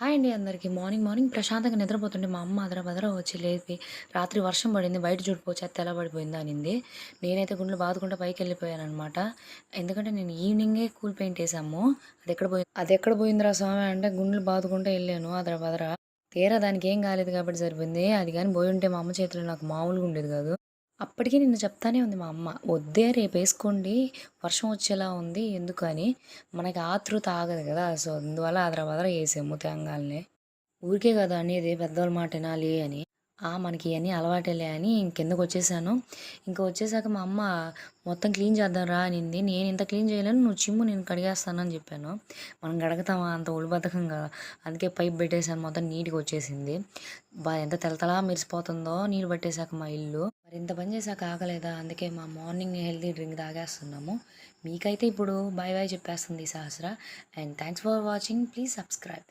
Hi అండి అందరికి. Morning ప్రశాంతంగా నిద్రపోతుంటే మా అమ్మ అదర వచ్చి లేపి, "రాత్రి వర్షం పడింది బయట చూడిపో చెత్త ఎలా పడిపోయిందో" అనింది. నేనైతే గుండెలు బాదుకుంటా పైకెళ్ళిపోయాననమాట. ఎందుకంటే నేను ఈవినింగే కూల్ పెయింట్ ఏసాము. అదెక్కడ పోయిందిరా స్వామి అంటే గుండెలు బాదుకుంటా ఎళ్ళాను అదర. తీరా దానికేం కాలేదు కాబట్టి సరిపోయింది. అది గాని పోయుంటే మా అమ్మ చేతిలో నాకు మామూలుగా ఉండేది కాదు. అప్పటికి నిన్న చెప్తానే ఉంది మా అమ్మ, "వద్దే రేపేసుకోండి వర్షం వచ్చేలా ఉంది ఎందుకని." మనకి ఆతృత ఆగదు కదా! సో, అందువల్ల అదర ఏసాము తేంగాలనే. ఊరికే కదా అనేది పెద్దోళ్ళ మాట ఇనాలి అని. మనకి ఇయన్నీ అలవాటేలే అని కిందకొచ్చేసాను. ఇంక వచ్చేసాక మా అమ్మ మొత్తం క్లీన్ చేద్దాం రా అనింది. నేనింత క్లీన్ చేయలేను. నువ్వు చిమ్ము నేను కడిగేస్తాను అని చెప్పాను. మనం కడగతామా అంత ఒళ్ళు బద్ధకం కదా! అందుకే పైప్ పెట్టేసాను. మొత్తం నీట్‌గా వచ్చేసింది. ఎంత తళతళా మెరిసిపోతుందో నీళ్ళు పట్టేసాక మా ఇల్లు. మరి ఇంత పని చేశాక ఆగలేదా? అందుకే మా మార్నింగ్ హెల్తీ డ్రింక్ తాగేస్తున్నాము. మీకైతే ఇప్పుడు బాయ్ బాయ్ చెప్పేస్తుంది Sahasra. And thanks for watching. Please subscribe.